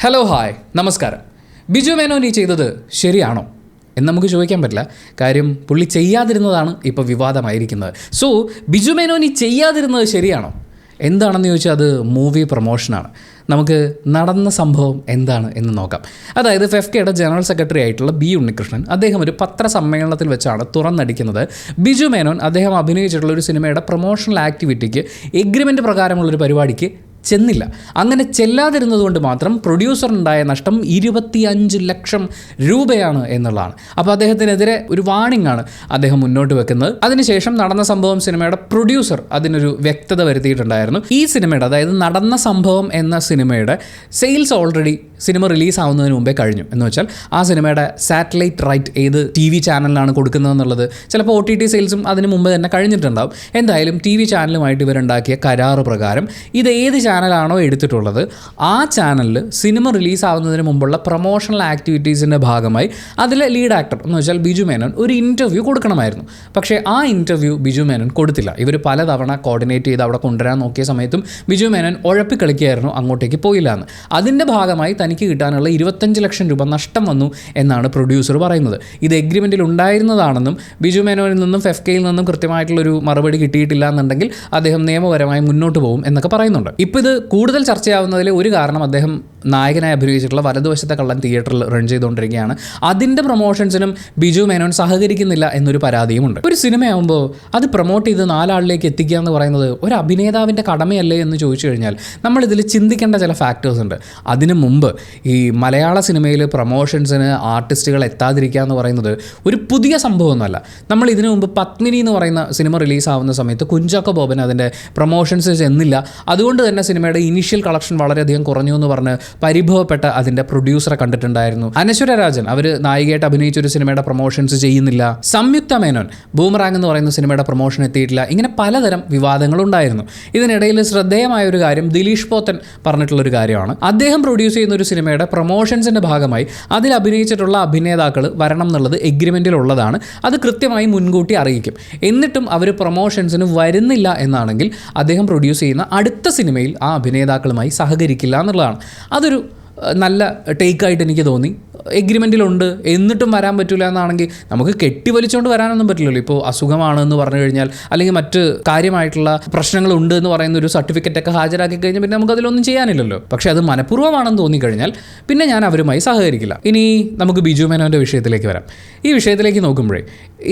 Hello hi നമസ്കാരം. ബിജു മേനോൻ ഈ ചെയ്തത് ശരിയാണോ എന്ന് നമുക്ക് ചോദിക്കാൻ പറ്റില്ല. കാര്യം പുള്ളി ചെയ്യാതിരുന്നതാണ് ഇപ്പോൾ വിവാദമായിരിക്കുന്നത്. സോ ബിജു മേനോൻ ഈ ചെയ്യാതിരുന്നത് ശരിയാണോ? എന്താണെന്ന് ചോദിച്ചാൽ അത് മൂവി പ്രൊമോഷനാണ്. നമുക്ക് നടന്ന സംഭവം എന്താണ് എന്ന് നോക്കാം. അതായത് ഫെഫ്കയുടെ ജനറൽ സെക്രട്ടറി ആയിട്ടുള്ള ബി ഉണ്ണികൃഷ്ണൻ അദ്ദേഹം ഒരു പത്രസമ്മേളനത്തിൽ വെച്ചാണ് തുറന്നടിക്കുന്നത് അദ്ദേഹം അഭിനയിച്ചിട്ടുള്ള ഒരു സിനിമയുടെ പ്രൊമോഷണൽ ആക്ടിവിറ്റിക്ക് എഗ്രിമെൻ്റ് പ്രകാരമുള്ളൊരു പരിപാടിക്ക് ചെന്നില്ല. അങ്ങനെ ചെല്ലാതിരുന്നത് കൊണ്ട് മാത്രം പ്രൊഡ്യൂസറിനുണ്ടായ നഷ്ടം 25 ലക്ഷം രൂപയാണ് എന്നുള്ളതാണ്. അപ്പോൾ അദ്ദേഹത്തിനെതിരെ ഒരു വാണിംഗ് ആണ് അദ്ദേഹം മുന്നോട്ട് വെക്കുന്നത്. അതിനുശേഷം നടന്ന സംഭവം സിനിമയുടെ പ്രൊഡ്യൂസർ അതിനൊരു വ്യക്തത വരുത്തിയിട്ടുണ്ടായിരുന്നു. ഈ സിനിമയുടെ, അതായത് നടന്ന സംഭവം എന്ന സിനിമയുടെ സെയിൽസ് ഓൾറെഡി സിനിമ റിലീസ് ആവുന്നതിന് മുമ്പേ കഴിഞ്ഞു. എന്ന് വെച്ചാൽ ആ സിനിമയുടെ സാറ്റലൈറ്റ് റൈറ്റ് ഏത് TV ചാനലിലാണ് കൊടുക്കുന്നതെന്നുള്ളത് ചിലപ്പോൾ OTT സെയിൽസും അതിന് മുമ്പ് തന്നെ കഴിഞ്ഞിട്ടുണ്ടാവും. എന്തായാലും TV ചാനലുമായിട്ട് ഇവരുണ്ടാക്കിയ കരാറ് പ്രകാരം ഇത് ഏത് ചാനലാണോ എടുത്തിട്ടുള്ളത് ആ ചാനലിൽ സിനിമ റിലീസാവുന്നതിന് മുമ്പുള്ള പ്രൊമോഷണൽ ആക്ടിവിറ്റീസിൻ്റെ ഭാഗമായി അതിലെ ലീഡ് ആക്ടർ എന്ന് വെച്ചാൽ ബിജു മേനോൻ ഒരു ഇൻ്റർവ്യൂ കൊടുക്കണമായിരുന്നു. പക്ഷേ ആ ഇൻ്റർവ്യൂ ബിജു മേനോൻ കൊടുത്തില്ല. ഇവർ പലതവണ കോർഡിനേറ്റ് ചെയ്ത് അവിടെ കൊണ്ടുവരാൻ നോക്കിയ സമയത്തും ബിജു മേനോൻ ഉഴപ്പിക്കളിക്കുകയായിരുന്നു, അങ്ങോട്ടേക്ക് പോയില്ല എന്ന്. അതിൻ്റെ ഭാഗമായി തനിക്ക് കിട്ടാനുള്ള 25 ലക്ഷം രൂപ നഷ്ടം വന്നു എന്നാണ് പ്രൊഡ്യൂസർ പറയുന്നത്. ഇത് എഗ്രിമെൻറ്റിൽ ഉണ്ടായിരുന്നതാണെന്നും ബിജു മേനോനിൽ നിന്നും ഫെഫ്കയിൽ നിന്നും കൃത്യമായിട്ടുള്ളൊരു മറുപടി കിട്ടിയിട്ടില്ല എന്നുണ്ടെങ്കിൽ അദ്ദേഹം നിയമപരമായി മുന്നോട്ട് പോകും എന്നൊക്കെ പറയുന്നുണ്ട്. ഇപ്പോൾ ഇത് കൂടുതൽ ചർച്ചയാവുന്നതിൽ ഒരു കാരണം അദ്ദേഹം നായകനായി അഭിനയിച്ചിട്ടുള്ള വലതുവശത്തെ കള്ളൻ തിയേറ്ററിൽ റൺ ചെയ്തുകൊണ്ടിരിക്കുകയാണ്. അതിൻ്റെ പ്രൊമോഷൻസിനും ബിജു മേനോൻ സഹകരിക്കുന്നില്ല എന്നൊരു പരാതിയുമുണ്ട്. ഒരു സിനിമയാകുമ്പോൾ അത് പ്രൊമോട്ട് ചെയ്ത് 4 ആളിലേക്ക് എത്തിക്കുക എന്ന് പറയുന്നത് ഒരു അഭിനേതാവിൻ്റെ കടമയല്ലേ എന്ന് ചോദിച്ചു കഴിഞ്ഞാൽ നമ്മളിതിൽ ചിന്തിക്കേണ്ട ചില ഫാക്ടേഴ്സ് ഉണ്ട്. അതിനു മുമ്പ് ഈ മലയാള സിനിമയിൽ പ്രൊമോഷൻസിന് ആർട്ടിസ്റ്റുകൾ എത്താതിരിക്കുക എന്ന് പറയുന്നത് ഒരു പുതിയ സംഭവമൊന്നുമല്ല. നമ്മൾ ഇതിനു മുമ്പ് പത്മിനി എന്ന് പറയുന്ന സിനിമ റിലീസാവുന്ന സമയത്ത് കുഞ്ചാക്കോ ബോബൻ അതിൻ്റെ പ്രൊമോഷൻസ് ചെന്നില്ല. അതുകൊണ്ട് തന്നെ സിനിമയുടെ ഇനീഷ്യൽ കളക്ഷൻ വളരെയധികം കുറഞ്ഞു എന്ന് പറഞ്ഞ് പരിഭവപ്പെട്ട അതിൻ്റെ പ്രൊഡ്യൂസറെ കണ്ടിട്ടുണ്ടായിരുന്നു. അനശ്വര രാജൻ അവർ നായികയായിട്ട് അഭിനയിച്ചൊരു സിനിമയുടെ പ്രൊമോഷൻസ് ചെയ്യുന്നില്ല. സംയുക്ത മേനോൻ ബൂമറാങ് എന്ന് പറയുന്ന സിനിമയുടെ പ്രൊമോഷൻ എത്തിയിട്ടില്ല. ഇങ്ങനെ പലതരം വിവാദങ്ങളുണ്ടായിരുന്നു. ഇതിനിടയിൽ ശ്രദ്ധേയമായ ഒരു കാര്യം ദിലീഷ് പോത്തൻ പറഞ്ഞിട്ടുള്ളൊരു കാര്യമാണ്. അദ്ദേഹം പ്രൊഡ്യൂസ് ചെയ്യുന്ന ഒരു സിനിമയുടെ പ്രൊമോഷൻസിൻ്റെ ഭാഗമായി അതിൽ അഭിനയിച്ചിട്ടുള്ള അഭിനേതാക്കൾ വരണം എന്നുള്ളത് എഗ്രിമെൻറ്റിലുള്ളതാണ്. അത് കൃത്യമായി മുൻകൂട്ടി അറിയിക്കും. എന്നിട്ടും അവർ പ്രൊമോഷൻസിന് വരുന്നില്ല എന്നാണെങ്കിൽ അദ്ദേഹം പ്രൊഡ്യൂസ് ചെയ്യുന്ന അടുത്ത സിനിമയിൽ ആ അഭിനേതാക്കളുമായി സഹകരിക്കില്ല എന്നുള്ളതാണ്. അതൊരു നല്ല ടേക്കായിട്ട് എനിക്ക് തോന്നി. എഗ്രിമെൻറ്റിലുണ്ട് എന്നിട്ടും വരാൻ പറ്റില്ല എന്നാണെങ്കിൽ നമുക്ക് കെട്ടിവലിച്ചുകൊണ്ട് വരാനൊന്നും പറ്റില്ലല്ലോ. ഇപ്പോൾ അസുഖമാണെന്ന് പറഞ്ഞു കഴിഞ്ഞാൽ അല്ലെങ്കിൽ മറ്റ് കാര്യമായിട്ടുള്ള പ്രശ്നങ്ങളുണ്ട് എന്ന് പറയുന്ന ഒരു സർട്ടിഫിക്കറ്റൊക്കെ ഹാജരാക്കി കഴിഞ്ഞാൽ പിന്നെ നമുക്കതിലൊന്നും ചെയ്യാനില്ലല്ലോ. പക്ഷേ അത് മനഃപൂർവ്വമാണെന്ന് തോന്നിക്കഴിഞ്ഞാൽ പിന്നെ ഞാൻ അവരുമായി സഹകരിക്കില്ല. ഇനി നമുക്ക് ബിജു മേനോൻ്റെ വിഷയത്തിലേക്ക് വരാം. ഈ വിഷയത്തിലേക്ക് നോക്കുമ്പോഴേ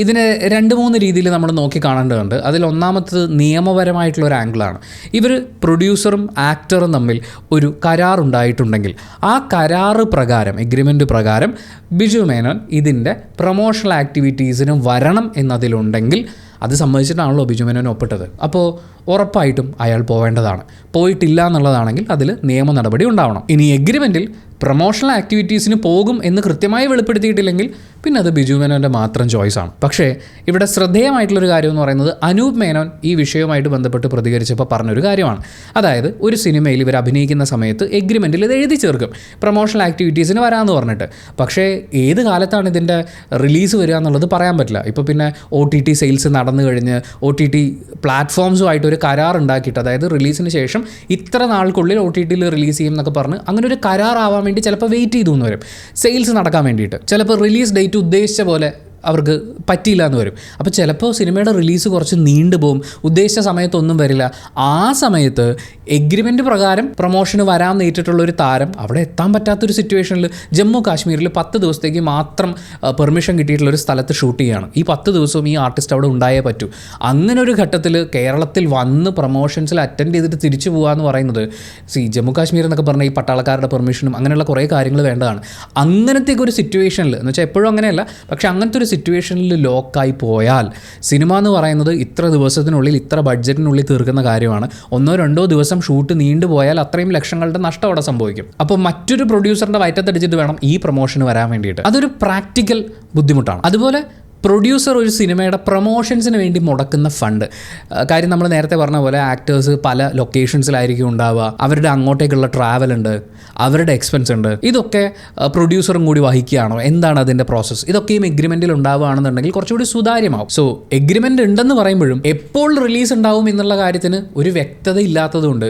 ഇതിനെ 2-3 രീതിയിൽ നമ്മൾ നോക്കി കാണേണ്ടതുണ്ട്. അതിൽ ഒന്നാമത്തത് നിയമപരമായിട്ടുള്ളൊരു ആംഗിളാണ്. ഇവർ പ്രൊഡ്യൂസറും ആക്ടറും തമ്മിൽ ഒരു കരാറുണ്ടായിട്ടുണ്ടെങ്കിൽ ആ കരാറ് പ്രകാരം, എഗ്രിമെൻറ്റ് പ്രകാരം ബിജു മേനോൻ ഇതിൻ്റെ പ്രൊമോഷണൽ ആക്ടിവിറ്റീസിന് വരണം എന്നതിലുണ്ടെങ്കിൽ അത് സംബന്ധിച്ചിട്ടാണല്ലോ ബിജു മേനോൻ ഒപ്പിട്ടത്. അപ്പോൾ ഉറപ്പായിട്ടും അയാൾ പോവേണ്ടതാണ്. പോയിട്ടില്ല എന്നുള്ളതാണെങ്കിൽ അതിൽ നിയമ നടപടി ഉണ്ടാവണം. ഇനി എഗ്രിമെൻറ്റിൽ പ്രൊമോഷണൽ ആക്ടിവിറ്റീസിന് പോകും എന്ന് കൃത്യമായി വെളിപ്പെടുത്തിയിട്ടില്ലെങ്കിൽ പിന്നെ അത് ബിജു മേനോൻ്റെ മാത്രം ചോയ്സാണ്. പക്ഷേ ഇവിടെ ശ്രദ്ധേയമായിട്ടുള്ളൊരു കാര്യം എന്ന് പറയുന്നത് അനൂപ് മേനോൻ ഈ വിഷയവുമായിട്ട് ബന്ധപ്പെട്ട് പ്രതികരിച്ചപ്പോൾ പറഞ്ഞൊരു കാര്യമാണ്. അതായത് ഒരു സിനിമയിൽ ഇവർ അഭിനയിക്കുന്ന സമയത്ത് എഗ്രിമെൻറ്റിൽ ഇത് എഴുതി ചേർക്കും പ്രൊമോഷണൽ ആക്ടിവിറ്റീസിന് വരാമെന്ന് പറഞ്ഞിട്ട്. പക്ഷേ ഏത് കാലത്താണ് ഇതിൻ്റെ റിലീസ് വരിക എന്നുള്ളത് പറയാൻ പറ്റില്ല. ഇപ്പോൾ പിന്നെ OTT സെയിൽസ് നടന്നു കഴിഞ്ഞ് OTT പ്ലാറ്റ്ഫോംസുമായിട്ട് ഒരു കരാർ ഉണ്ടാക്കിയിട്ട്, അതായത് റിലീസിന് ശേഷം ഇത്ര നാൾക്കുള്ളിൽ OTTയിൽ റിലീസ് ചെയ്യും എന്നൊക്കെ പറഞ്ഞ് അങ്ങനെ ഒരു കരാറാവാൻ വേണ്ടി ചിലപ്പോൾ വെയിറ്റ് ചെയ്തു എന്ന് വരും. സെയിൽസ് നടക്കാൻ വേണ്ടിയിട്ട് ചിലപ്പോൾ റിലീസ് ഡേറ്റ് ഉദ്ദേശിച്ച പോലെ അവർക്ക് പറ്റിയില്ല എന്ന് വരും. അപ്പോൾ ചിലപ്പോൾ സിനിമയുടെ റിലീസ് കുറച്ച് നീണ്ടുപോകും, ഉദ്ദേശിച്ച സമയത്തൊന്നും വരില്ല. ആ സമയത്ത് എഗ്രിമെൻ്റ് പ്രകാരം പ്രൊമോഷന് വരാൻ നേരിട്ടുള്ളൊരു താരം അവിടെ എത്താൻ പറ്റാത്തൊരു സിറ്റുവേഷനിൽ ജമ്മു കാശ്മീരിൽ 10 ദിവസത്തേക്ക് മാത്രം പെർമിഷൻ കിട്ടിയിട്ടുള്ളൊരു സ്ഥലത്ത് ഷൂട്ട് ചെയ്യുകയാണ്. ഈ 10 ദിവസവും ഈ ആർട്ടിസ്റ്റ് അവിടെ ഉണ്ടായേ പറ്റൂ. അങ്ങനെ ഒരു ഘട്ടത്തിൽ കേരളത്തിൽ വന്ന് പ്രൊമോഷൻസിൽ അറ്റൻഡ് ചെയ്തിട്ട് തിരിച്ചു പോകുക എന്ന് പറയുന്നത് ജമ്മു കാശ്മീർ എന്നൊക്കെ പറഞ്ഞാൽ ഈ പട്ടാളക്കാരുടെ പെർമിഷനും അങ്ങനെയുള്ള കുറേ കാര്യങ്ങൾ വേണ്ടതാണ്. അങ്ങനത്തെ ഒരു സിറ്റുവേഷനിൽ എന്ന് വെച്ചാൽ എപ്പോഴും അങ്ങനെയല്ല, പക്ഷേ അങ്ങനത്തെ ഒരു സിറ്റുവേഷനിൽ ലോക്കായി പോയാൽ സിനിമ എന്ന് പറയുന്നത് ഇത്ര ദിവസത്തിനുള്ളിൽ ഇത്ര ബഡ്ജറ്റിനുള്ളിൽ തീർക്കുന്ന കാര്യമാണ്. 1-2 ദിവസം ഷൂട്ട് നീണ്ടുപോയാൽ അത്രയും ലക്ഷങ്ങളുടെ നഷ്ടം അവിടെ സംഭവിക്കും. അപ്പോൾ മറ്റൊരു പ്രൊഡ്യൂസറിൻ്റെ വയറ്റത്തടിച്ചിട്ട് വേണം ഈ പ്രൊമോഷന് വരാൻ വേണ്ടിയിട്ട്. അതൊരു പ്രാക്ടിക്കൽ ബുദ്ധിമുട്ടാണ്. അതുപോലെ പ്രൊഡ്യൂസർ ഒരു സിനിമയുടെ പ്രൊമോഷൻസിന് വേണ്ടി മുടക്കുന്ന ഫണ്ട്, കാര്യം നമ്മൾ നേരത്തെ പറഞ്ഞ പോലെ ആക്ടേഴ്സ് പല ലൊക്കേഷൻസിലായിരിക്കും ഉണ്ടാവുക, അവരുടെ അങ്ങോട്ടേക്കുള്ള ട്രാവൽ ഉണ്ട്, അവരുടെ എക്സ്പെൻസ് ഉണ്ട്, ഇതൊക്കെ പ്രൊഡ്യൂസറും കൂടി വഹിക്കുകയാണോ, എന്താണ് അതിൻ്റെ പ്രോസസ്സ്, ഇതൊക്കെയും എഗ്രിമെൻറ്റിൽ ഉണ്ടാവുകയാണെന്നുണ്ടെങ്കിൽ കുറച്ചുകൂടി സുതാര്യമാവും. സോ എഗ്രിമെൻ്റ് ഉണ്ടെന്ന് പറയുമ്പോഴും എപ്പോൾ റിലീസ് ഉണ്ടാവും എന്നുള്ള കാര്യത്തിന് ഒരു വ്യക്തത ഇല്ലാത്തതുകൊണ്ട്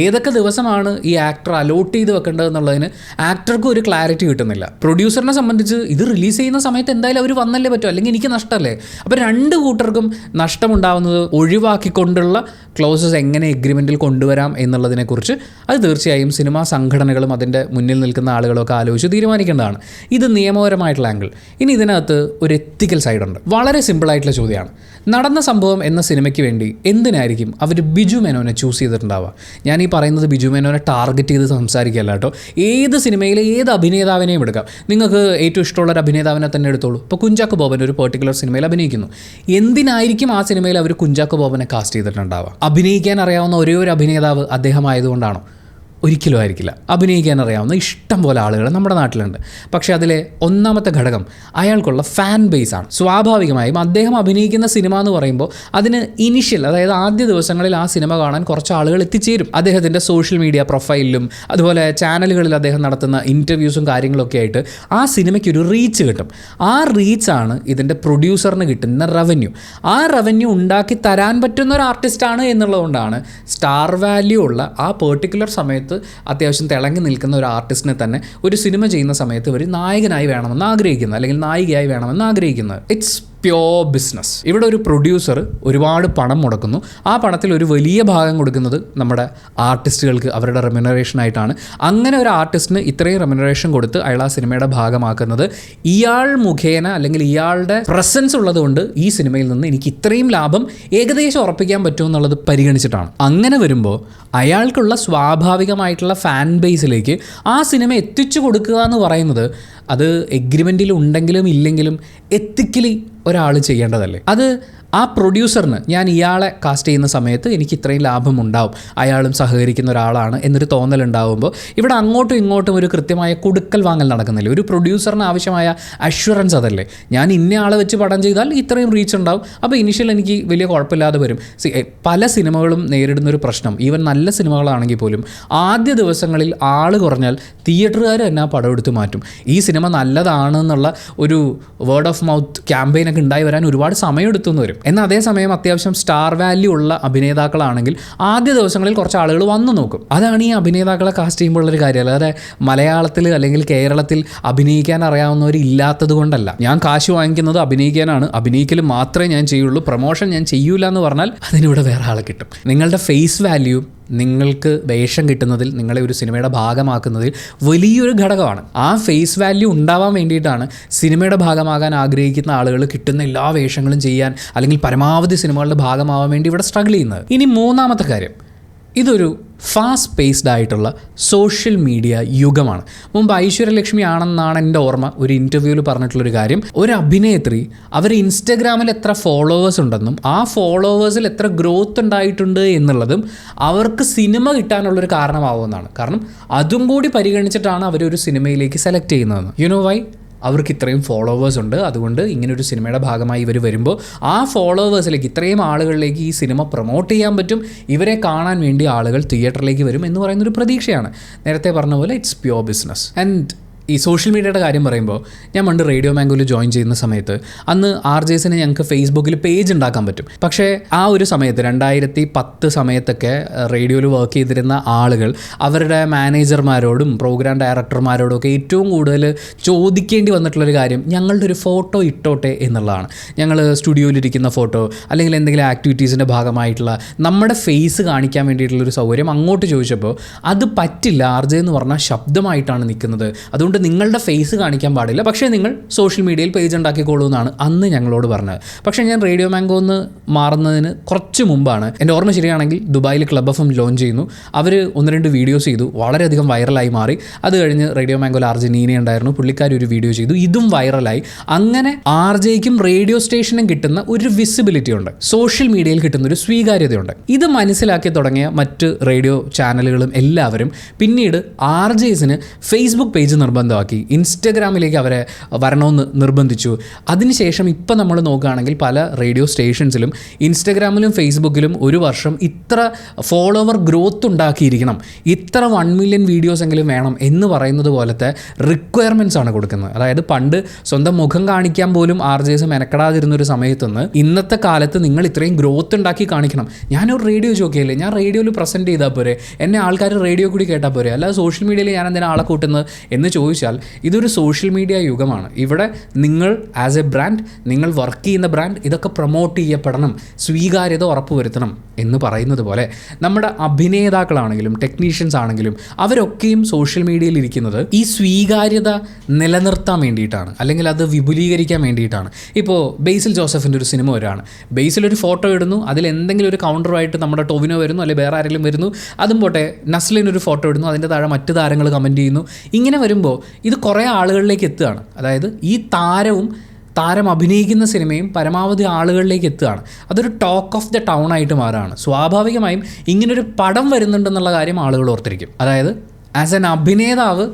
ഏതൊക്കെ ദിവസമാണ് ഈ ആക്ടർ അലോട്ട് ചെയ്ത് വെക്കേണ്ടത് എന്നുള്ളതിന് ആക്ടർക്ക് ഒരു ക്ലാരിറ്റി കിട്ടുന്നില്ല. പ്രൊഡ്യൂസറിനെ സംബന്ധിച്ച് ഇത് റിലീസ് ചെയ്യുന്ന സമയത്ത് എന്തായാലും അവർ വന്നല്ലേ പറ്റും, അല്ലെങ്കിൽ എനിക്ക് നഷ്ടമല്ലേ. അപ്പോൾ രണ്ട് കൂട്ടർക്കും നഷ്ടമുണ്ടാവുന്നത് ഒഴിവാക്കിക്കൊണ്ടുള്ള ക്ലോസസ് എങ്ങനെ എഗ്രിമെൻറ്റിൽ കൊണ്ടുവരാം എന്നുള്ളതിനെക്കുറിച്ച് അത് തീർച്ചയായും സിനിമാ സംഘടനകളും അതിൻ്റെ മുന്നിൽ നിൽക്കുന്ന ആളുകളൊക്കെ ആലോചിച്ച് തീരുമാനിക്കേണ്ടതാണ്. ഇത് നിയമപരമായിട്ടുള്ള ആംഗിൾ. ഇനി ഇതിനകത്ത് ഒരു എത്തിക്കൽ സൈഡുണ്ട്. വളരെ സിമ്പിളായിട്ടുള്ള ചോദ്യമാണ്. നടന്ന സംഭവം എന്ന സിനിമയ്ക്ക് വേണ്ടി എന്തിനായിരിക്കും അവർ ബിജു മേനോനെ ചൂസ് ചെയ്തിട്ടുണ്ടാവുക? ഞാൻ ഈ പറയുന്നത് ബിജു മേനോനെ ടാർഗറ്റ് ചെയ്ത് സംസാരിക്കുകയല്ല കേട്ടോ. ഏത് സിനിമയിലെ ഏത് അഭിനേതാവിനെയും എടുക്കാം. നിങ്ങൾക്ക് ഏറ്റവും ഇഷ്ടമുള്ള ഒരു അഭിനേതാവിനെ തന്നെ എടുത്തോളൂ. ഇപ്പോൾ കുഞ്ചാക്കോ ബോബൻ ഒരു പെർട്ടിക്കുലർ സിനിമയിൽ അഭിനയിക്കുന്നു. എന്തിനായിരിക്കും ആ സിനിമയിൽ അവർ കുഞ്ചാക്കോ ബോബനെ കാസ്റ്റ് ചെയ്തിട്ടുണ്ടാവുക? അഭിനയിക്കാൻ അറിയാവുന്ന ഒരേ ഒരു അഭിനേതാവ് അദ്ദേഹം ആയതുകൊണ്ടാണോ? ഒരിക്കലും ആയിരിക്കില്ല. അഭിനയിക്കാൻ അറിയാവുന്ന ഇഷ്ടം പോലെ ആളുകൾ നമ്മുടെ നാട്ടിലുണ്ട്. പക്ഷേ അതിലെ ഒന്നാമത്തെ ഘടകം അയാൾക്കുള്ള ഫാൻ ബേസാണ്. സ്വാഭാവികമായും അദ്ദേഹം അഭിനയിക്കുന്ന സിനിമ എന്ന് പറയുമ്പോൾ അതിന് ഇനിഷ്യൽ, അതായത് ആദ്യ ദിവസങ്ങളിൽ ആ സിനിമ കാണാൻ കുറച്ച് ആളുകൾ എത്തിച്ചേരും. അദ്ദേഹത്തിൻ്റെ സോഷ്യൽ മീഡിയ പ്രൊഫൈലിലും അതുപോലെ ചാനലുകളിൽ അദ്ദേഹം നടത്തുന്ന ഇൻ്റർവ്യൂസും കാര്യങ്ങളൊക്കെ ആയിട്ട് ആ സിനിമയ്ക്കൊരു റീച്ച് കിട്ടും. ആ റീച്ചാണ് ഇതിൻ്റെ പ്രൊഡ്യൂസറിന് കിട്ടുന്ന റവന്യൂ. ആ റവന്യൂ ഉണ്ടാക്കി തരാൻ പറ്റുന്ന ഒരു ആർട്ടിസ്റ്റാണ് എന്നുള്ളതുകൊണ്ടാണ് സ്റ്റാർ വാല്യൂ ഉള്ള ആ പെർട്ടിക്കുലർ സമയത്ത് അത്യാവശ്യം തിളങ്ങി നിൽക്കുന്ന ഒരു ആർട്ടിസ്റ്റിനെ തന്നെ ഒരു സിനിമ ചെയ്യുന്ന സമയത്ത് ഒരു നായകനായി വേണമെന്ന് ആഗ്രഹിക്കുന്നത്, അല്ലെങ്കിൽ നായികയായി വേണമെന്ന് ആഗ്രഹിക്കുന്നത്. It's pure business. ഇവിടെ ഒരു പ്രൊഡ്യൂസർ ഒരുപാട് പണം മുടക്കുന്നു. ആ പണത്തിൽ ഒരു വലിയ ഭാഗം കൊടുക്കുന്നത് നമ്മുടെ ആർട്ടിസ്റ്റുകൾക്ക് അവരുടെ റെമ്യൂണറേഷനായിട്ടാണ്. അങ്ങനെ ഒരു ആർട്ടിസ്റ്റിന് ഇത്രയും റെമ്യൂണറേഷൻ കൊടുത്ത് അയാൾ ആ സിനിമയുടെ ഭാഗമാക്കുന്നത് ഇയാൾ മുഖേന, അല്ലെങ്കിൽ ഇയാളുടെ പ്രസൻസ് ഉള്ളതുകൊണ്ട് ഈ സിനിമയിൽ നിന്ന് എനിക്ക് ഇത്രയും ലാഭം ഏകദേശം ഉറപ്പിക്കാൻ പറ്റുമെന്നുള്ളത് പരിഗണിച്ചിട്ടാണ്. അങ്ങനെ വരുമ്പോൾ അയാൾക്കുള്ള സ്വാഭാവികമായിട്ടുള്ള ഫാൻ ബേസിലേക്ക് ആ സിനിമ എത്തിച്ചു കൊടുക്കുക എന്ന് പറയുന്നത് അത് എഗ്രിമെൻറ്റിൽ ഉണ്ടെങ്കിലും ഇല്ലെങ്കിലും എത്തിക്കലി ഒരാൾ ചെയ്യേണ്ടതല്ലേ. അത് ആ പ്രൊഡ്യൂസറിന് ഞാൻ ഇയാളെ കാസ്റ്റ് ചെയ്യുന്ന സമയത്ത് എനിക്ക് ഇത്രയും ലാഭം ഉണ്ടാവും, അയാളും സഹകരിക്കുന്ന ഒരാളാണ് എന്നൊരു തോന്നലുണ്ടാകുമ്പോൾ ഇവിടെ അങ്ങോട്ടും ഇങ്ങോട്ടും ഒരു കൃത്യമായ കൊടുക്കൽ വാങ്ങൽ നടക്കുന്നില്ല. ഒരു പ്രൊഡ്യൂസറിന് ആവശ്യമായ അഷ്വറൻസ് അതല്ലേ. ഞാൻ ഇന്ന ആളെ വെച്ച് പടം ചെയ്താൽ ഇത്രയും റീച്ച് ഉണ്ടാവും, അപ്പോൾ ഇനിഷ്യൽ എനിക്ക് വലിയ കുഴപ്പമില്ലാതെ വരും. പല സിനിമകളും നേരിടുന്നൊരു പ്രശ്നം, ഈവൻ നല്ല സിനിമകളാണെങ്കിൽ പോലും ആദ്യ ദിവസങ്ങളിൽ ആൾ കുറഞ്ഞാൽ തിയേറ്ററുകാർ തന്നെ ആ പടം എടുത്ത് മാറ്റും. ഈ സിനിമ നല്ലതാണെന്നുള്ള ഒരു വേർഡ് ഓഫ് മൗത്ത് ക്യാമ്പയിനൊക്കെ ഉണ്ടായി വരാൻ ഒരുപാട് സമയമെടുത്തുനിന്ന് വരും. എന്നാൽ അതേസമയം അത്യാവശ്യം സ്റ്റാർ വാല്യൂ ഉള്ള അഭിനേതാക്കളാണെങ്കിൽ ആദ്യ ദിവസങ്ങളിൽ കുറച്ച് ആളുകൾ വന്നു നോക്കും. അതാണ് ഈ അഭിനേതാക്കളെ കാസ്റ്റ് ചെയ്യുമ്പോഴുള്ളൊരു കാര്യം. അല്ലാതെ മലയാളത്തിൽ അല്ലെങ്കിൽ കേരളത്തിൽ അഭിനയിക്കാൻ അറിയാവുന്നവരില്ലാത്തത് കൊണ്ടല്ല. ഞാൻ കാശ് വാങ്ങിക്കുന്നത് അഭിനയിക്കാനാണ്, അഭിനയിക്കൽ മാത്രമേ ഞാൻ ചെയ്യുള്ളൂ, പ്രൊമോഷൻ ഞാൻ ചെയ്യൂല എന്ന് പറഞ്ഞാൽ അതിനിവിടെ വേറെ ആളെ കിട്ടും. നിങ്ങളുടെ ഫേസ് വാല്യൂ നിങ്ങൾക്ക് വേഷം കിട്ടുന്നതിൽ, നിങ്ങളെ ഒരു സിനിമയുടെ ഭാഗമാക്കുന്നതിൽ വലിയൊരു ഘടകമാണ്. ആ ഫേസ് വാല്യൂ ഉണ്ടാവാൻ വേണ്ടിയിട്ടാണ് സിനിമയുടെ ഭാഗമാകാൻ ആഗ്രഹിക്കുന്ന ആളുകൾ കിട്ടുന്ന എല്ലാ വേഷങ്ങളും ചെയ്യാൻ, അല്ലെങ്കിൽ പരമാവധി സിനിമകളുടെ ഭാഗമാവാൻ വേണ്ടി ഇവിടെ സ്ട്രഗിൾ ചെയ്യുന്നത്. ഇനി മൂന്നാമത്തെ കാര്യം, ഇതൊരു ഫാസ്റ്റ് പേസ്ഡ് ആയിട്ടുള്ള സോഷ്യൽ മീഡിയ യുഗമാണ്. മുമ്പ് ഐശ്വര്യലക്ഷ്മി ആണെന്നാണ് എൻ്റെ ഓർമ്മ ഒരു ഇൻ്റർവ്യൂവിൽ പറഞ്ഞിട്ടുള്ളൊരു കാര്യം. ഒരു അഭിനേത്രി അവർ ഇൻസ്റ്റഗ്രാമിൽ എത്ര ഫോളോവേഴ്സ് ഉണ്ടെന്നും ആ ഫോളോവേഴ്സിൽ എത്ര ഗ്രോത്ത് ഉണ്ടായിട്ടുണ്ട് എന്നുള്ളതും അവർക്ക് സിനിമ കിട്ടാനുള്ളൊരു കാരണമാവുമെന്നാണ്. കാരണം അതും കൂടി പരിഗണിച്ചിട്ടാണ് അവരൊരു സിനിമയിലേക്ക് സെലക്ട് ചെയ്യുന്നതെന്ന്. You know why? അവർക്ക് ഇത്രയും ഫോളോവേഴ്സ് ഉണ്ട്, അതുകൊണ്ട് ഇങ്ങനൊരു സിനിമയുടെ ഭാഗമായി ഇവർ വരുമ്പോൾ ആ ഫോളോവേഴ്സിലേക്ക്, ഇത്രയും ആളുകളിലേക്ക് ഈ സിനിമ പ്രൊമോട്ട് ചെയ്യാൻ പറ്റും, ഇവരെ കാണാൻ വേണ്ടി ആളുകൾ തിയേറ്ററിലേക്ക് വരും എന്ന് പറയുന്നൊരു പ്രതീക്ഷയാണ്. നേരത്തെ പറഞ്ഞ പോലെ ഇറ്റ്സ് പ്യോർ ബിസിനസ്. ആൻഡ് ഈ സോഷ്യൽ മീഡിയയുടെ കാര്യം പറയുമ്പോൾ ഞാൻ പണ്ട് റേഡിയോ മാംഗോയിൽ ജോയിൻ ചെയ്യുന്ന സമയത്ത് അന്ന് RJSന് ഞങ്ങൾക്ക് ഫേസ്ബുക്കിൽ പേജ് ഉണ്ടാക്കാൻ പറ്റും. പക്ഷേ ആ ഒരു സമയത്ത് 2010 സമയത്തൊക്കെ റേഡിയോയിൽ വർക്ക് ചെയ്തിരുന്ന ആളുകൾ അവരുടെ മാനേജർമാരോടും പ്രോഗ്രാം ഡയറക്ടർമാരോടും ഒക്കെ ഏറ്റവും കൂടുതൽ ചോദിക്കേണ്ടി വന്നിട്ടുള്ളൊരു കാര്യം ഞങ്ങളുടെ ഒരു ഫോട്ടോ ഇട്ടോട്ടെ എന്നുള്ളതാണ്. ഞങ്ങൾ സ്റ്റുഡിയോയിലിരിക്കുന്ന ഫോട്ടോ അല്ലെങ്കിൽ എന്തെങ്കിലും ആക്ടിവിറ്റീസിൻ്റെ ഭാഗമായിട്ടുള്ള നമ്മുടെ ഫേസ് കാണിക്കാൻ വേണ്ടിയിട്ടുള്ളൊരു സൗകര്യം അങ്ങോട്ട് ചോദിച്ചപ്പോൾ അത് പറ്റില്ല, RJ എന്ന് പറഞ്ഞാൽ ശബ്ദമായിട്ടാണ് നിൽക്കുന്നത്, അതുകൊണ്ട് നിങ്ങളുടെ ഫേസ് കാണിക്കാൻ പാടില്ല, പക്ഷേ നിങ്ങൾ സോഷ്യൽ മീഡിയയിൽ പേജ് ഉണ്ടാക്കിക്കോളൂ എന്നാണ് അന്ന് ഞങ്ങളോട് പറഞ്ഞത്. പക്ഷേ ഞാൻ റേഡിയോ മാംഗോ ഒന്ന് മാറുന്നതിന് കുറച്ച് മുമ്പാണ്, എൻ്റെ ഓർമ്മ ശരിയാണെങ്കിൽ ദുബായിൽ ക്ലബ് FM ലോഞ്ച് ചെയ്യുന്നു. അവർ 1-2 വീഡിയോസ് ചെയ്തു, വളരെയധികം വൈറലായി മാറി. അത് കഴിഞ്ഞ് റേഡിയോ മാംഗോയിൽ RJ നീന ഉണ്ടായിരുന്നു, പുള്ളിക്കാർ ഒരു വീഡിയോ ചെയ്തു, ഇതും വൈറലായി. അങ്ങനെ RJയ്ക്കും റേഡിയോ സ്റ്റേഷനും കിട്ടുന്ന ഒരു വിസിബിലിറ്റി ഉണ്ട്, സോഷ്യൽ മീഡിയയിൽ കിട്ടുന്ന ഒരു സ്വീകാര്യതയുണ്ട്. ഇത് മനസ്സിലാക്കി തുടങ്ങിയ മറ്റ് റേഡിയോ ചാനലുകളും എല്ലാവരും പിന്നീട് RJSന് ഫേസ്ബുക്ക് പേജ് നിർബന്ധം നിർബന്ധമാക്കി, ഇൻസ്റ്റഗ്രാമിലേക്ക് അവരെ വരണമെന്ന് നിർബന്ധിച്ചു. അതിനുശേഷം ഇപ്പം നമ്മൾ നോക്കുകയാണെങ്കിൽ പല റേഡിയോ സ്റ്റേഷൻസിലും ഇൻസ്റ്റഗ്രാമിലും ഫേസ്ബുക്കിലും ഒരു വർഷം ഇത്ര ഫോളോവർ ഗ്രോത്ത് ഉണ്ടാക്കിയിരിക്കണം, ഇത്ര 1 മില്യൺ വീഡിയോസ് എങ്കിലും വേണം എന്ന് പറയുന്നത് പോലത്തെ റിക്വയർമെൻറ്റ്സ് ആണ് കൊടുക്കുന്നത്. അതായത് പണ്ട് സ്വന്തം മുഖം കാണിക്കാൻ പോലും RJs മെനക്കെടാതിരുന്നൊരു സമയത്തുനിന്ന് ഇന്നത്തെ കാലത്ത് നിങ്ങൾ ഇത്രയും ഗ്രോത്ത് ഉണ്ടാക്കി കാണിക്കണം. ഞാനൊരു റേഡിയോ ജോക്കിയല്ലേ, ഞാൻ റേഡിയോയിൽ പ്രസൻറ്റ് ചെയ്താൽ പോരെ, എന്നെ ആൾക്കാർ റേഡിയോ കൂടി കേട്ടാൽ പോരെ, അല്ലാതെ സോഷ്യൽ മീഡിയയിൽ ഞാൻ എന്തിനാ ആളെ കൂട്ടുന്നത് എന്ന് ചോദിച്ചാൽ ഇതൊരു സോഷ്യൽ മീഡിയ യുഗമാണ്. ഇവിടെ നിങ്ങൾ ആസ് എ ബ്രാൻഡ്, നിങ്ങൾ വർക്ക് ചെയ്യുന്ന ബ്രാൻഡ്, ഇതൊക്കെ പ്രൊമോട്ട് ചെയ്യപ്പെടണം, സ്വീകാര്യത ഉറപ്പുവരുത്തണം എന്ന് പറയുന്നത് പോലെ നമ്മുടെ അഭിനേതാക്കളാണെങ്കിലും ടെക്നീഷ്യൻസ് ആണെങ്കിലും അവരൊക്കെയും സോഷ്യൽ മീഡിയയിൽ ഇരിക്കുന്നത് ഈ സ്വീകാര്യത നിലനിർത്താൻ വേണ്ടിയിട്ടാണ്, അല്ലെങ്കിൽ അത് വിപുലീകരിക്കാൻ വേണ്ടിയിട്ടാണ്. ഇപ്പോൾ ബേസിൽ ജോസഫിൻ്റെ ഒരു സിനിമ വരാണ്, ബേസിലൊരു ഫോട്ടോ ഇടുന്നു, അതിൽ എന്തെങ്കിലും ഒരു കൗണ്ടറുമായിട്ട് നമ്മുടെ ടൊവിനോ വരുന്നു, അല്ലെങ്കിൽ വേറെ ആരെങ്കിലും വരുന്നു, അതും പോട്ടെ നസ്ലിനൊരു ഫോട്ടോ ഇടുന്നു, അതിൻ്റെ താഴെ മറ്റു താരങ്ങൾ കമൻറ്റ് ചെയ്യുന്നു. ഇങ്ങനെ വരുമ്പോൾ ഇത് കുറേ ആളുകളിലേക്ക് എത്തുകയാണ്. അതായത് ഈ താരം അഭിനയിക്കുന്ന സിനിമയും പരമാവധി ആളുകളിലേക്ക് എത്തുകയാണ്. അതൊരു ടോക്ക് ഓഫ് ദ ടൗൺ ആയിട്ട് മാറുകയാണ്. സ്വാഭാവികമായും ഇങ്ങനൊരു പടം വരുന്നുണ്ടെന്നുള്ള കാര്യം ആളുകൾ ഓർത്തിരിക്കും. അതായത് ആസ് എൻ അഭിനേതാവ്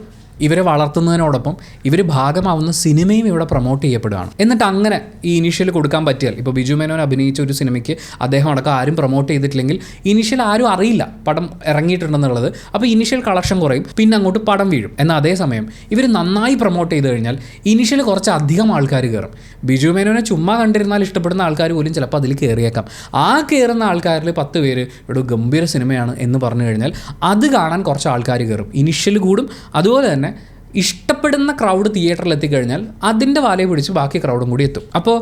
ഇവരെ വളർത്തുന്നതിനോടൊപ്പം ഇവർ ഭാഗമാവുന്ന സിനിമയും ഇവിടെ പ്രൊമോട്ട് ചെയ്യപ്പെടുകയാണ്. എന്നിട്ട് അങ്ങനെ ഈ ഇനീഷ്യൽ കൊടുക്കാൻ പറ്റിയാൽ, ഇപ്പോൾ ബിജു മേനോൻ അഭിനയിച്ച ഒരു സിനിമയ്ക്ക് അദ്ദേഹം അടക്കം ആരും പ്രൊമോട്ട് ചെയ്തിട്ടില്ലെങ്കിൽ ഇനീഷ്യൽ ആരും അറിയില്ല പടം ഇറങ്ങിയിട്ടുണ്ടെന്നുള്ളത്. അപ്പോൾ ഇനീഷ്യൽ കളക്ഷൻ കുറയും, പിന്നെ അങ്ങോട്ട് പടം വീഴും. എന്നാൽ അതേസമയം ഇവർ നന്നായി പ്രൊമോട്ട് ചെയ്ത് കഴിഞ്ഞാൽ ഇനീഷ്യൽ കുറച്ച് അധികം ആൾക്കാർ കയറും. ബിജു മേനോനെ ചുമ്മാ കണ്ടിരുന്നാൽ ഇഷ്ടപ്പെടുന്ന ആൾക്കാർ പോലും ചിലപ്പോൾ അതിൽ കയറിയേക്കാം. ആ കയറുന്ന ആൾക്കാരിൽ 10 പേര് ഇവിടെ ഗംഭീര സിനിമയാണ് എന്ന് പറഞ്ഞു കഴിഞ്ഞാൽ അത് കാണാൻ കുറച്ച് ആൾക്കാർ കയറും, ഇനീഷ്യൽ കൂടും. അതുപോലെ തന്നെ ഇഷ്ടപ്പെടുന്ന ക്രൗഡ് തിയേറ്ററിൽ എത്തിക്കഴിഞ്ഞാൽ അതിൻ്റെ വാലയെ പിടിച്ച് ബാക്കി ക്രൗഡും കൂടി എത്തും. അപ്പോൾ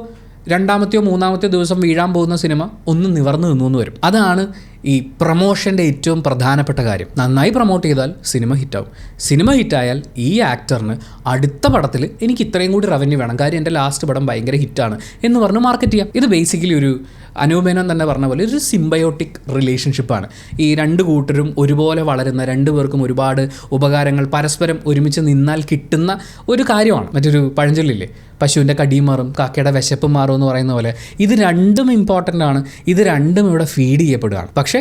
2ാമത്തെയോ 3ാമത്തെയോ ദിവസം വീഴാൻ പോകുന്ന സിനിമ ഒന്ന് നിവർന്നു നിന്നു വരും. അതാണ് ഈ പ്രൊമോഷൻ്റെ ഏറ്റവും പ്രധാനപ്പെട്ട കാര്യം. നന്നായി പ്രൊമോട്ട് ചെയ്താൽ സിനിമ ഹിറ്റാവും. സിനിമ ഹിറ്റായാൽ ഈ ആക്ടറിന് അടുത്ത പടത്തിൽ എനിക്ക് ഇത്രയും കൂടി റവന്യൂ വേണം, കാര്യം എൻ്റെ ലാസ്റ്റ് പടം ഭയങ്കര ഹിറ്റാണ് എന്ന് പറഞ്ഞ് മാർക്കറ്റ് ചെയ്യാം. ഇത് ബേസിക്കലി ഒരു അനൂപ് മേനോൻ തന്നെ പറഞ്ഞ പോലെ ഒരു സിംബയോട്ടിക് റിലേഷൻഷിപ്പാണ്. ഈ 2 കൂട്ടരും ഒരുപോലെ വളരുന്ന, 2 പേർക്കും ഒരുപാട് ഉപകാരങ്ങൾ പരസ്പരം ഒരുമിച്ച് നിന്നാൽ കിട്ടുന്ന ഒരു കാര്യമാണ്. മറ്റൊരു പഴഞ്ചൊല്ലില്ലേ, പശുവിൻ്റെ കടിയും മാറും കാക്കയുടെ വിശപ്പും മാറും എന്ന് പറയുന്ന പോലെ ഇത് രണ്ടും ഇമ്പോർട്ടൻ്റ് ആണ്. ഇത് രണ്ടും ഇവിടെ ഫീഡ് ചെയ്യപ്പെടുകയാണ്. പക്ഷേ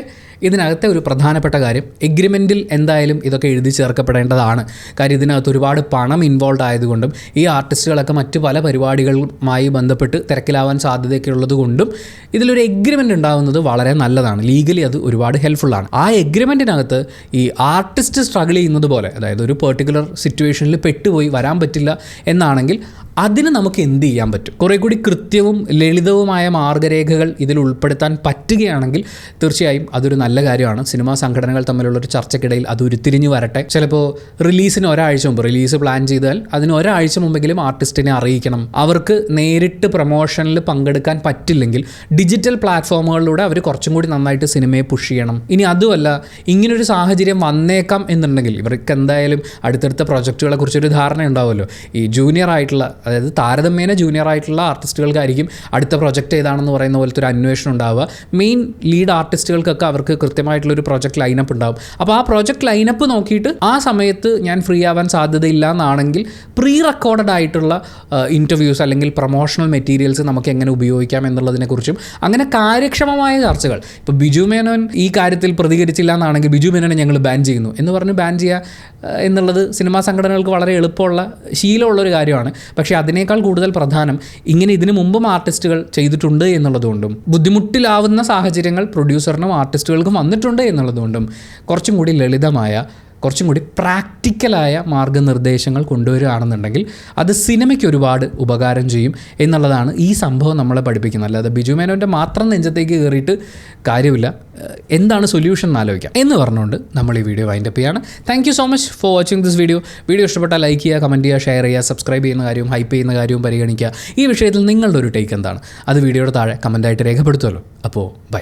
ഇതിനകത്തെ ഒരു പ്രധാനപ്പെട്ട കാര്യം, എഗ്രിമെൻറ്റിൽ എന്തായാലും ഇതൊക്കെ എഴുതി ചേർക്കപ്പെടേണ്ടതാണ്. കാര്യം ഇതിനകത്ത് ഒരുപാട് പണം ഇൻവോൾവ് ആയതുകൊണ്ടും ഈ ആർട്ടിസ്റ്റുകളൊക്കെ മറ്റു പല പരിപാടികളുമായി ബന്ധപ്പെട്ട് തിരക്കിലാവാൻ സാധ്യതയൊക്കെ ഉള്ളത് കൊണ്ടും ഇതിലൊരു എഗ്രിമെൻ്റ് ഉണ്ടാകുന്നത് വളരെ നല്ലതാണ്. ലീഗലി അത് ഒരുപാട് ഹെൽപ്ഫുള്ളാണ്. ആ എഗ്രിമെൻറ്റിനകത്ത് ഈ ആർട്ടിസ്റ്റ് സ്ട്രഗിൾ ചെയ്യുന്നത് പോലെ, അതായത് ഒരു പെർട്ടിക്കുലർ സിറ്റുവേഷനിൽ പെട്ടുപോയി വരാൻ പറ്റില്ല എന്നാണെങ്കിൽ അതിന് നമുക്ക് എന്ത് ചെയ്യാൻ പറ്റും? കുറേ കൂടി കൃത്യവും ലളിതവുമായ മാർഗ്ഗരേഖകൾ ഇതിൽ ഉൾപ്പെടുത്താൻ പറ്റുകയാണെങ്കിൽ തീർച്ചയായും അതൊരു നല്ല കാര്യമാണ്. സിനിമാ സംഘടനകൾ തമ്മിലുള്ളൊരു ചർച്ചയ്ക്കിടയിൽ അത് ഉരുത്തിരിഞ്ഞ് വരട്ടെ. ചിലപ്പോൾ റിലീസിന് ഒരാഴ്ച മുമ്പ്, റിലീസ് പ്ലാൻ ചെയ്താൽ അതിന് ഒരാഴ്ച മുമ്പെങ്കിലും ആർട്ടിസ്റ്റിനെ അറിയിക്കണം. അവർക്ക് നേരിട്ട് പ്രൊമോഷനിൽ പങ്കെടുക്കാൻ പറ്റില്ലെങ്കിൽ ഡിജിറ്റൽ പ്ലാറ്റ്ഫോമുകളിലൂടെ അവർ കുറച്ചും കൂടി നന്നായിട്ട് സിനിമയെ പുഷ് ചെയ്യണം. ഇനി അതുമല്ല, ഇങ്ങനൊരു സാഹചര്യം വന്നേക്കാം എന്നുണ്ടെങ്കിൽ ഇവർക്ക് എന്തായാലും അടുത്തടുത്ത പ്രൊജക്റ്റുകളെ കുറിച്ചൊരു ധാരണ ഉണ്ടാവുമല്ലോ. ഈ ജൂനിയർ ആയിട്ടുള്ള, അതായത് താരതമ്യേന ജൂനിയർ ആയിട്ടുള്ള ആർട്ടിസ്റ്റുകൾക്കായിരിക്കും അടുത്ത പ്രൊജക്റ്റ് ഏതാണെന്ന് പറയുന്ന പോലത്തെ ഒരു അന്വേഷണം ഉണ്ടാവുക. മെയിൻ ലീഡ് ആർട്ടിസ്റ്റുകൾക്കൊക്കെ അവർക്ക് കൃത്യമായിട്ടുള്ളൊരു പ്രൊജക്റ്റ് ലൈനപ്പ് ഉണ്ടാവും. അപ്പോൾ ആ പ്രൊജക്റ്റ് ലൈനപ്പ് നോക്കിയിട്ട് ആ സമയത്ത് ഞാൻ ഫ്രീ ആവാൻ സാധ്യതയില്ല എന്നാണെങ്കിൽ പ്രീ റെക്കോർഡഡ് ആയിട്ടുള്ള ഇൻ്റർവ്യൂസ് അല്ലെങ്കിൽ പ്രൊമോഷണൽ മെറ്റീരിയൽസ് നമുക്ക് എങ്ങനെ ഉപയോഗിക്കാം എന്നുള്ളതിനെക്കുറിച്ചും അങ്ങനെ കാര്യക്ഷമമായ ചർച്ചകൾ. ഇപ്പോൾ ബിജു മേനോൻ ഈ കാര്യത്തിൽ പ്രതികരിച്ചില്ല എന്നാണെങ്കിൽ ബിജു മേനോനെ ഞങ്ങൾ ബാൻ ചെയ്യുന്നു എന്ന് പറഞ്ഞ് ബാൻ ചെയ്യുക എന്നുള്ളത് സിനിമാ സംഘടനകൾക്ക് വളരെ എളുപ്പമുള്ള ശീലമുള്ളൊരു കാര്യമാണ്. പക്ഷേ അതിനേക്കാൾ കൂടുതൽ പ്രധാനം ഇങ്ങനെ ഇതിനു മുമ്പും ആർട്ടിസ്റ്റുകൾ ചെയ്തിട്ടുണ്ട് എന്നുള്ളതുകൊണ്ടും ബുദ്ധിമുട്ടിലാവുന്ന സാഹചര്യങ്ങൾ പ്രൊഡ്യൂസറിനും ആർട്ടിസ്റ്റുകൾക്കും വന്നിട്ടുണ്ട് എന്നുള്ളതുകൊണ്ടും കുറച്ചും കൂടി ലളിതമായ, കുറച്ചും കൂടി പ്രാക്ടിക്കലായ മാർഗ്ഗനിർദ്ദേശങ്ങൾ കൊണ്ടുവരികയാണെന്നുണ്ടെങ്കിൽ അത് സിനിമയ്ക്ക് ഒരുപാട് ഉപകാരം ചെയ്യും എന്നുള്ളതാണ് ഈ സംഭവം നമ്മളെ പഠിപ്പിക്കുന്നത്. അല്ലാതെ ബിജു മേനോൻ്റെ മാത്രം നെഞ്ചത്തേക്ക് കയറിയിട്ട് കാര്യമില്ല. എന്താണ് സൊല്യൂഷൻ എന്ന് ആലോചിക്കാം എന്ന് പറഞ്ഞുകൊണ്ട് നമ്മൾ ഈ വീഡിയോ വൈൻഡപ്പ് ചെയ്യാണ്. Thank you so much for watching this video. Video ഇഷ്ടപ്പെട്ടാൽ ലൈക്ക് ചെയ്യുക, കമൻറ്റ് ചെയ്യുക, ഷെയർ ചെയ്യുക, സബ്സ്ക്രൈബ് ചെയ്യുന്ന കാര്യവും ഹൈപ്പ് ചെയ്യുന്ന കാര്യവും പരിഗണിക്കുക. ഈ വിഷയത്തിൽ നിങ്ങളുടെ ഒരു ടേക്ക് എന്താണ് അത് വീഡിയോയുടെ താഴെ കമൻറ്റായിട്ട് രേഖപ്പെടുത്തുമല്ലോ. അപ്പോൾ ബൈ.